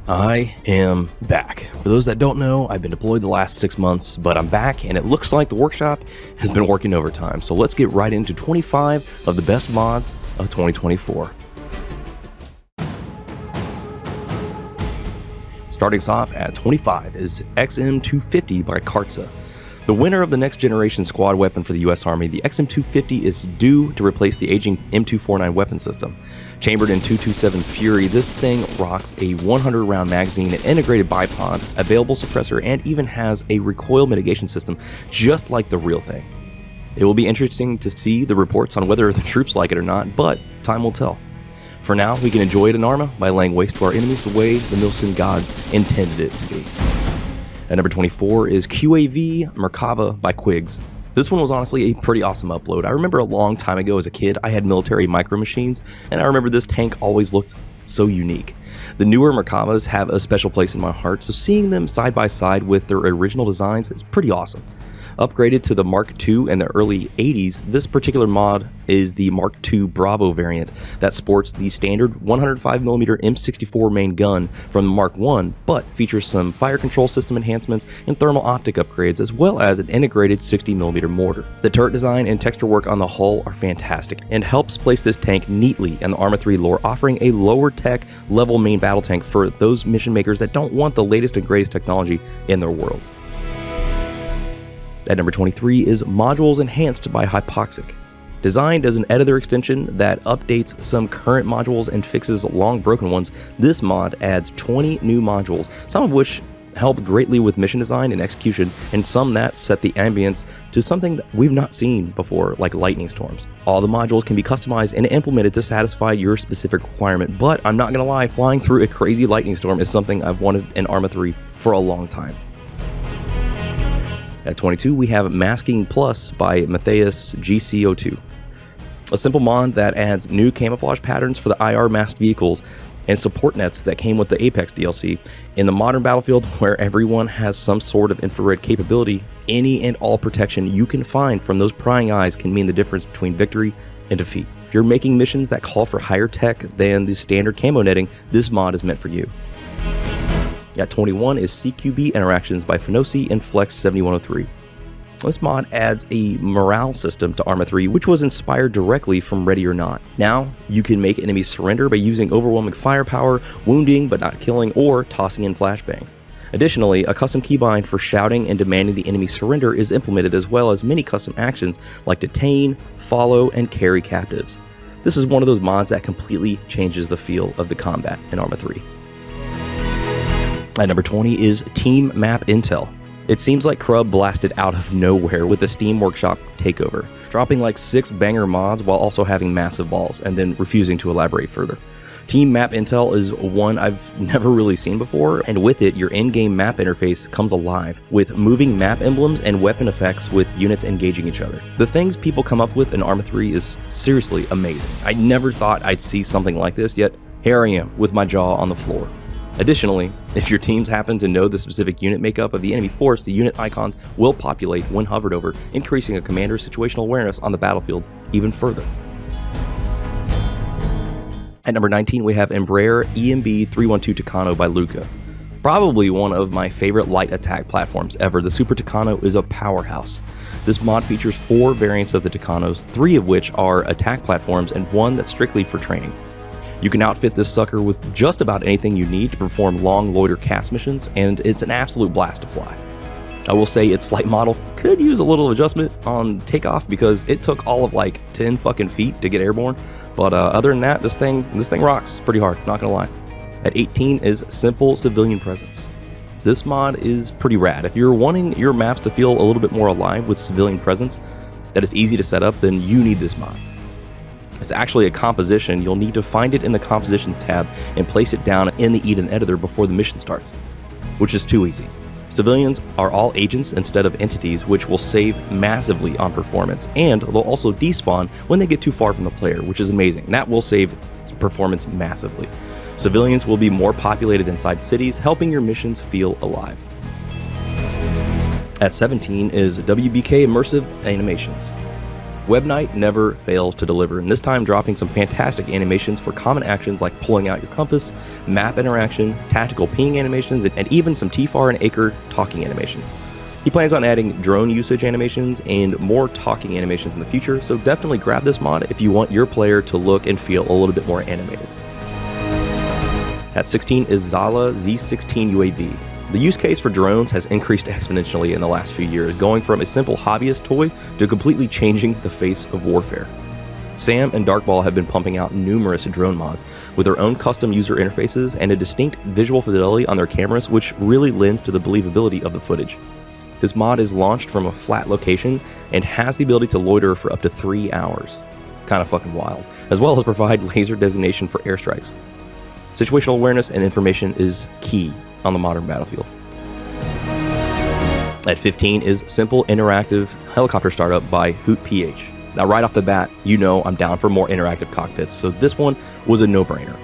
I am back. For those that don't know, I've been deployed the last 6 months, but I'm back and it looks like the workshop has been working overtime. So let's get right into 25 of the best mods of 2024. Starting us off at 25 is XM250 by Kartza. The winner of the next generation squad weapon for the US Army, the XM250 is due to replace the aging M249 weapon system. Chambered in 227 Fury, this thing rocks a 100 round magazine, an integrated bipod, a variable suppressor, and even has a recoil mitigation system just like the real thing. It will be interesting to see the reports on whether the troops like it or not, but time will tell. For now, we can enjoy it in Arma by laying waste to our enemies the way the Milsim gods intended it to be. At number 24 is QAV Merkava by Quigs. This one was honestly a pretty awesome upload. I remember a long time ago as a kid, I had military micro machines, and I remember this tank always looked so unique. The newer Merkavas have a special place in my heart, so seeing them side by side with their original designs is pretty awesome. Upgraded to the Mark II in the early 80s, this particular mod is the Mark II Bravo variant that sports the standard 105mm M64 main gun from the Mark I, but features some fire control system enhancements and thermal optic upgrades, as well as an integrated 60mm mortar. The turret design and texture work on the hull are fantastic, and helps place this tank neatly in the Arma 3 lore, offering a lower tech level main battle tank for those mission makers that don't want the latest and greatest technology in their worlds. At number 23 is Modules Enhanced by Hypoxic. Designed as an editor extension that updates some current modules and fixes long broken ones, this mod adds 20 new modules, some of which help greatly with mission design and execution, and some that set the ambience to something that we've not seen before, like lightning storms. All the modules can be customized and implemented to satisfy your specific requirement, but I'm not gonna lie, flying through a crazy lightning storm is something I've wanted in Arma 3 for a long time. At 22, we have Masking Plus by Matthias GCO2. A simple mod that adds new camouflage patterns for the IR masked vehicles and support nets that came with the Apex DLC. In the modern battlefield where everyone has some sort of infrared capability, any and all protection you can find from those prying eyes can mean the difference between victory and defeat. If you're making missions that call for higher tech than the standard camo netting, this mod is meant for you. At 21 is CQB Interactions by Fenosi and Flex 7103. This mod adds a morale system to Arma 3, which was inspired directly from Ready or Not. Now, you can make enemies surrender by using overwhelming firepower, wounding but not killing, or tossing in flashbangs. Additionally, a custom keybind for shouting and demanding the enemy surrender is implemented, as well as many custom actions like detain, follow, and carry captives. This is one of those mods that completely changes the feel of the combat in Arma 3. At number 20 is Team Map Intel. It seems like Crub blasted out of nowhere with the Steam Workshop takeover, dropping like 6 banger mods while also having massive balls, and then refusing to elaborate further. Team Map Intel is one I've never really seen before, and with it, your in-game map interface comes alive, with moving map emblems and weapon effects with units engaging each other. The things people come up with in Arma 3 is seriously amazing. I never thought I'd see something like this, yet here I am with my jaw on the floor. Additionally, if your teams happen to know the specific unit makeup of the enemy force, the unit icons will populate when hovered over, increasing a commander's situational awareness on the battlefield even further. At number 19, we have Embraer EMB 312 Tucano by Luca. Probably one of my favorite light attack platforms ever, the Super Tucano is a powerhouse. This mod features 4 variants of the Tucanos, 3 of which are attack platforms and 1 that's strictly for training. You can outfit this sucker with just about anything you need to perform long loiter cast missions, and it's an absolute blast to fly. I will say its flight model could use a little adjustment on takeoff because it took all of like 10 fucking feet to get airborne, but other than that, this thing rocks pretty hard, not gonna lie. At 18 is Simple Civilian Presence. This mod is pretty rad. If you're wanting your maps to feel a little bit more alive with civilian presence that is easy to set up, then you need this mod. It's actually a composition. You'll need to find it in the Compositions tab and place it down in the Eden editor before the mission starts, which is too easy. Civilians are all agents instead of entities, which will save massively on performance, and they'll also despawn when they get too far from the player, which is amazing. That will save performance massively. Civilians will be more populated inside cities, helping your missions feel alive. At 17 is WBK Immersive Animations. Web Knight never fails to deliver, and this time dropping some fantastic animations for common actions like pulling out your compass, map interaction, tactical ping animations, and even some TFAR and Acre talking animations. He plans on adding drone usage animations and more talking animations in the future, so definitely grab this mod if you want your player to look and feel a little bit more animated. At 16 is Zala Z-16 UAV. The use case for drones has increased exponentially in the last few years, going from a simple hobbyist toy to completely changing the face of warfare. Sam and Darkball have been pumping out numerous drone mods with their own custom user interfaces and a distinct visual fidelity on their cameras, which really lends to the believability of the footage. This mod is launched from a flat location and has the ability to loiter for up to 3 hours. Kinda fucking wild. As well as provide laser designation for airstrikes. Situational awareness and information is key on the modern battlefield. At 15 is Simple Interactive Helicopter Startup by Hoot PH. Now right off the bat, you know I'm down for more interactive cockpits, so this one was a no-brainer.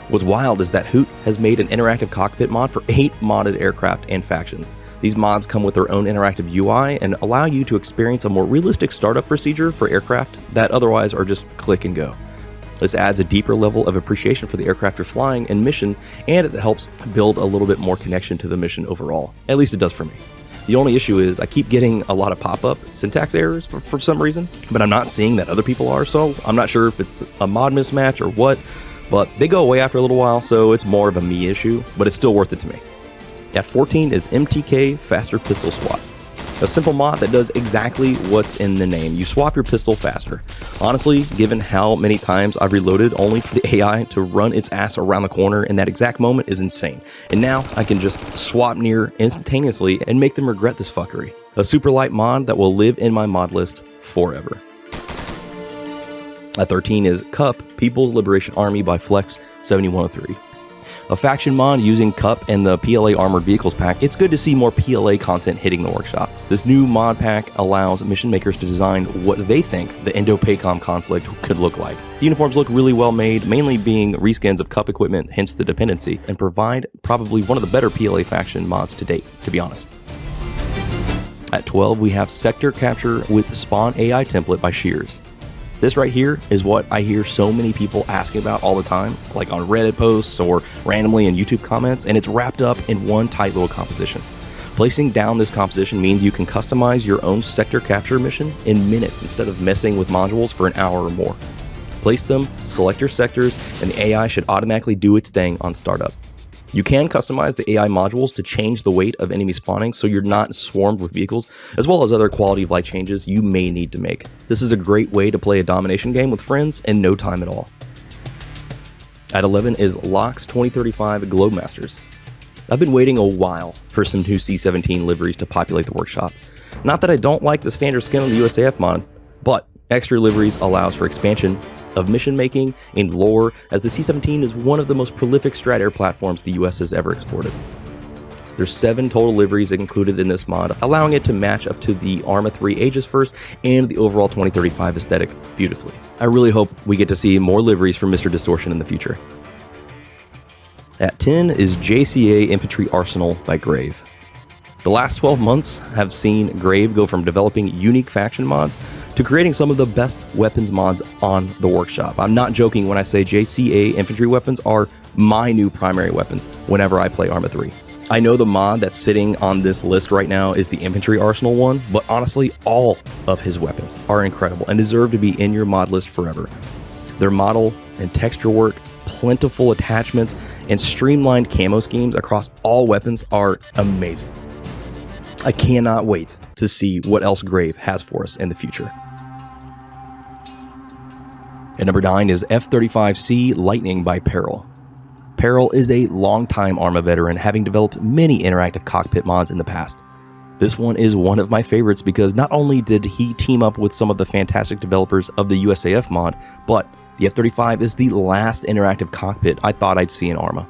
What's wild is that Hoot has made an interactive cockpit mod for 8 modded aircraft and factions. These mods come with their own interactive UI and allow you to experience a more realistic startup procedure for aircraft that otherwise are just click and go. This adds a deeper level of appreciation for the aircraft you're flying and mission, and it helps build a little bit more connection to the mission overall. At least it does for me. The only issue is I keep getting a lot of pop-up syntax errors for some reason, but I'm not seeing that other people are, so I'm not sure if it's a mod mismatch or what, but they go away after a little while, so it's more of a me issue, but it's still worth it to me. At 14 is MTK Faster Pistol Swap. A simple mod that does exactly what's in the name. You swap your pistol faster. Honestly, given how many times I've reloaded only for the AI to run its ass around the corner in that exact moment is insane. And now I can just swap near instantaneously and make them regret this fuckery. A super light mod that will live in my mod list forever. At 13 is Cup People's Liberation Army by Flex 7103. A faction mod using Cup and the PLA Armored Vehicles pack. It's good to see more PLA content hitting the workshop. This new mod pack allows mission makers to design what they think the Indo-PACOM conflict could look like. The uniforms look really well made, mainly being reskins of Cup equipment, hence the dependency, and provide probably one of the better PLA faction mods to date, to be honest. At 12, we have Sector Capture with Spawn AI template by Shears. This right here is what I hear so many people asking about all the time, like on Reddit posts or randomly in YouTube comments, and it's wrapped up in one tight little composition. Placing down this composition means you can customize your own sector capture mission in minutes instead of messing with modules for an hour or more. Place them, select your sectors, and the AI should automatically do its thing on startup. You can customize the AI modules to change the weight of enemy spawning so you're not swarmed with vehicles, as well as other quality of life changes you may need to make. This is a great way to play a domination game with friends in no time at all. At 11 is LAFS 2035 Globemasters. I've been waiting a while for some new C-17 liveries to populate the workshop. Not that I don't like the standard skin on the USAF mod, but extra liveries allows for expansion of mission making and lore, as the C-17 is one of the most prolific strat air platforms the US has ever exported. There's 7 total liveries included in this mod, allowing it to match up to the Arma 3 Aegis First and the overall 2035 aesthetic beautifully. I really hope we get to see more liveries from Mr. Distortion in the future. At 10 is JCA Infantry Arsenal by Grave. The last 12 months have seen Grave go from developing unique faction mods to creating some of the best weapons mods on the workshop. I'm not joking when I say JCA infantry weapons are my new primary weapons whenever I play Arma 3. I know the mod that's sitting on this list right now is the Infantry Arsenal one, but honestly, all of his weapons are incredible and deserve to be in your mod list forever. Their model and texture work, plentiful attachments, and streamlined camo schemes across all weapons are amazing. I cannot wait to see what else Grave has for us in the future. At number 9 is F-35C Lightning by Peril. Peril is a longtime Arma veteran, having developed many interactive cockpit mods in the past. This one is one of my favorites because not only did he team up with some of the fantastic developers of the USAF mod, but the F-35 is the last interactive cockpit I thought I'd see in Arma.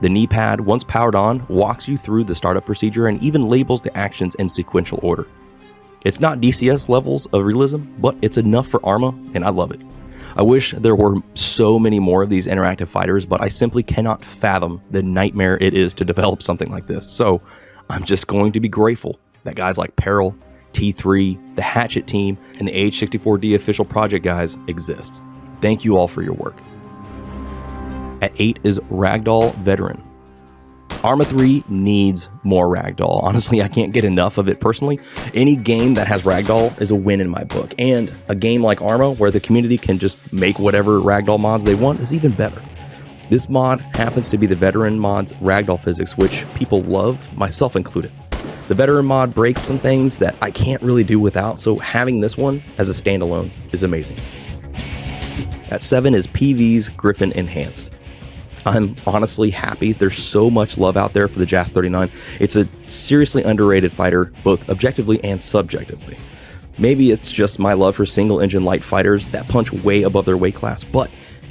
The knee pad, once powered on, walks you through the startup procedure and even labels the actions in sequential order. It's not DCS levels of realism, but it's enough for Arma, and I love it. I wish there were so many more of these interactive fighters, but I simply cannot fathom the nightmare it is to develop something like this. So I'm just going to be grateful that guys like Peril, T3, the Hatchet team, and the H64D official project guys exist. Thank you all for your work. At 8 is Ragdoll Veteran. Arma 3 needs more Ragdoll. Honestly, I can't get enough of it personally. Any game that has Ragdoll is a win in my book. And a game like Arma, where the community can just make whatever Ragdoll mods they want, is even better. This mod happens to be the Veteran mod's Ragdoll physics, which people love, myself included. The Veteran mod breaks some things that I can't really do without, so having this one as a standalone is amazing. At 7 is PV's Gryphon Enhanced. I'm honestly happy. There's so much love out there for the JAS-39. It's a seriously underrated fighter, both objectively and subjectively. Maybe it's just my love for single-engine light fighters that punch way above their weight class, but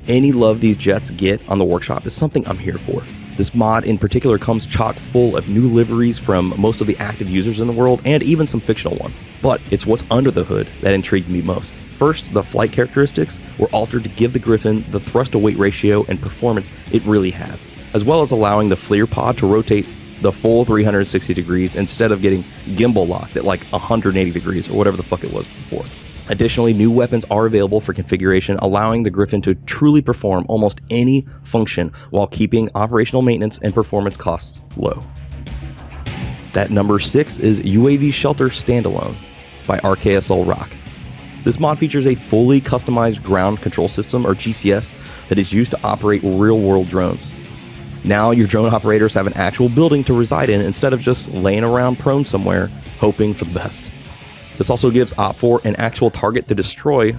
any love these jets get on the workshop is something I'm here for. This mod in particular comes chock full of new liveries from most of the active users in the world, and even some fictional ones. But it's what's under the hood that intrigued me most. First, the flight characteristics were altered to give the Gryphon the thrust-to-weight ratio and performance it really has, as well as allowing the FLIR pod to rotate the full 360 degrees instead of getting gimbal locked at like 180 degrees or whatever the fuck it was before. Additionally, new weapons are available for configuration, allowing the Gryphon to truly perform almost any function while keeping operational maintenance and performance costs low. At number 6 is UAV Shelter Standalone by RKSL Rock. This mod features a fully customized ground control system, or GCS, that is used to operate real-world drones. Now your drone operators have an actual building to reside in instead of just laying around prone somewhere, hoping for the best. This also gives OPFOR an actual target to destroy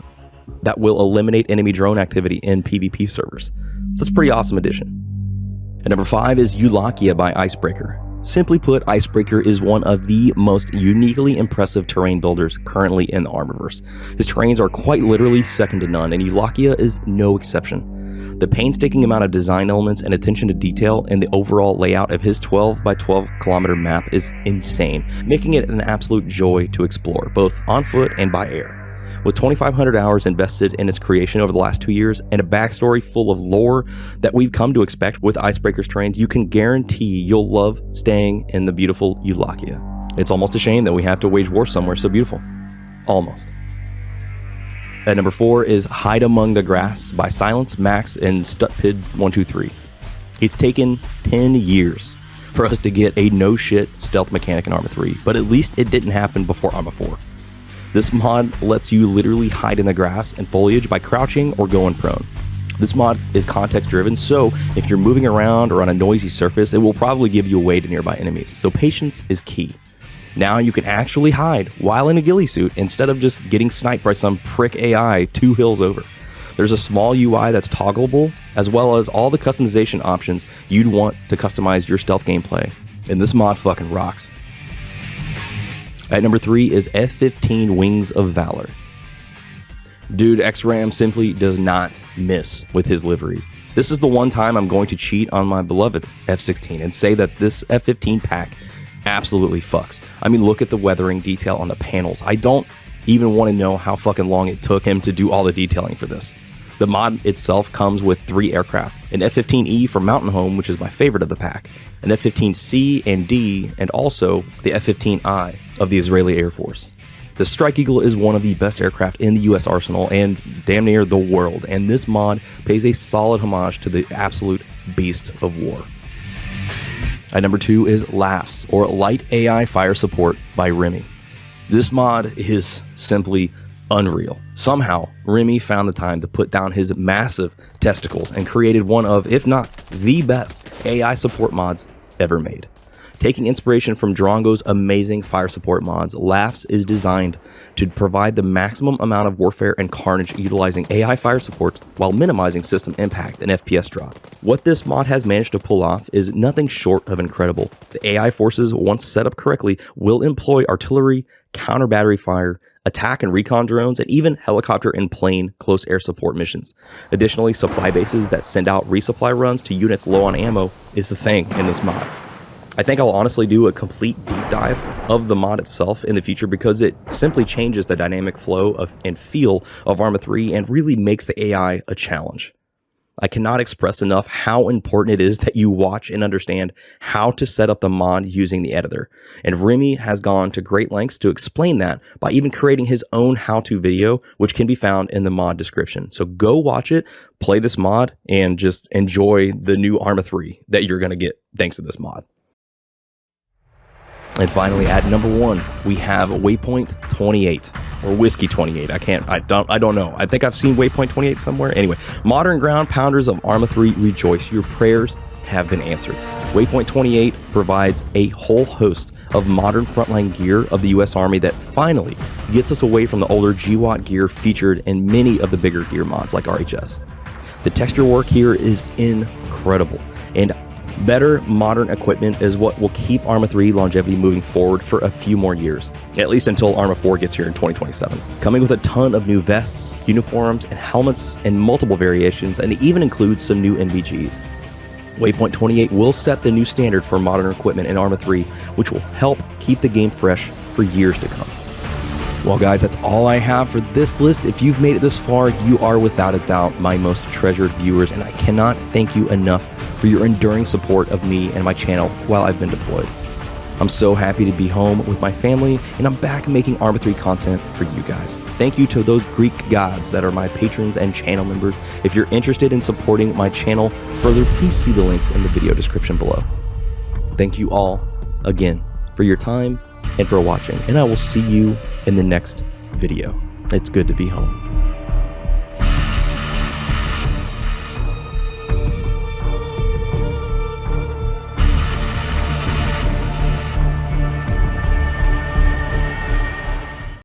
that will eliminate enemy drone activity in PvP servers. So it's a pretty awesome addition. At number 5 is Yulakia by Icebreaker. Simply put, Icebreaker is one of the most uniquely impressive terrain builders currently in the Armaverse. His terrains are quite literally second to none, and Yulakia is no exception. The painstaking amount of design elements and attention to detail in the overall layout of his 12 by 12 kilometer map is insane, making it an absolute joy to explore, both on foot and by air. With 2,500 hours invested in its creation over the last 2 years and a backstory full of lore that we've come to expect with Icebreaker's terrains, you can guarantee you'll love staying in the beautiful Yulakia. It's almost a shame that we have to wage war somewhere so beautiful. Almost. At number 4 is Hide Among the Grass by Silence, Max, and Stutpid123. It's taken 10 years for us to get a no-shit stealth mechanic in Arma 3, but at least it didn't happen before Arma 4. This mod lets you literally hide in the grass and foliage by crouching or going prone. This mod is context-driven, so if you're moving around or on a noisy surface, it will probably give you away to nearby enemies, so patience is key. Now you can actually hide while in a ghillie suit instead of just getting sniped by some prick AI 2 hills over. There's a small UI that's toggleable, as well as all the customization options you'd want to customize your stealth gameplay, and this mod fucking rocks. At number 3 is F-15 Wings of Valor. Dude, XRAM simply does not miss with his liveries. This is the one time I'm going to cheat on my beloved F-16 and say that this F-15 pack absolutely fucks. I mean, look at the weathering detail on the panels. I don't even want to know how fucking long it took him to do all the detailing for this. The mod itself comes with 3 aircraft, an F-15E from Mountain Home, which is my favorite of the pack, an F-15C and D, and also the F-15I of the Israeli Air Force. The Strike Eagle is one of the best aircraft in the US arsenal and damn near the world, and this mod pays a solid homage to the absolute beast of war. At number 2 is LAFS, or Light AI Fire Support by Remy. This mod is simply unreal. Somehow, Remy found the time to put down his massive testicles and created one of, if not the best, AI support mods ever made. Taking inspiration from Drongo's amazing fire support mods, LAFS is designed to provide the maximum amount of warfare and carnage utilizing AI fire support while minimizing system impact and FPS drop. What this mod has managed to pull off is nothing short of incredible. The AI forces, once set up correctly, will employ artillery, counter battery fire, attack and recon drones, and even helicopter and plane close air support missions. Additionally, supply bases that send out resupply runs to units low on ammo is the thing in this mod. I think I'll honestly do a complete deep dive of the mod itself in the future because it simply changes the dynamic flow of and feel of Arma 3 and really makes the AI a challenge. I cannot express enough how important it is that you watch and understand how to set up the mod using the editor. And Remy has gone to great lengths to explain that by even creating his own how-to video, which can be found in the mod description. So go watch it, play this mod, and just enjoy the new Arma 3 that you're going to get thanks to this mod. And finally, at number 1, we have Waypoint 28 or Whiskey 28. I don't know. I think I've seen Waypoint 28 somewhere. Anyway, modern ground pounders of Arma 3, rejoice. Your prayers have been answered. Waypoint 28 provides a whole host of modern frontline gear of the U.S. Army that finally gets us away from the older GWAT gear featured in many of the bigger gear mods like RHS. The texture work here is incredible, and better modern equipment is what will keep Arma 3 longevity moving forward for a few more years, at least until Arma 4 gets here in 2027. Coming with a ton of new vests, uniforms, and helmets in multiple variations, and even includes some new NVGs. Waypoint 28 will set the new standard for modern equipment in Arma 3, which will help keep the game fresh for years to come. Well guys, that's all I have for this list. If you've made it this far, you are without a doubt my most treasured viewers, and I cannot thank you enough for your enduring support of me and my channel while I've been deployed. I'm so happy to be home with my family, and I'm back making Arma 3 content for you guys. Thank you to those Greek gods that are my patrons and channel members. If you're interested in supporting my channel further, please see the links in the video description below. Thank you all again for your time and for watching, and I will see you in the next video. It's good to be home.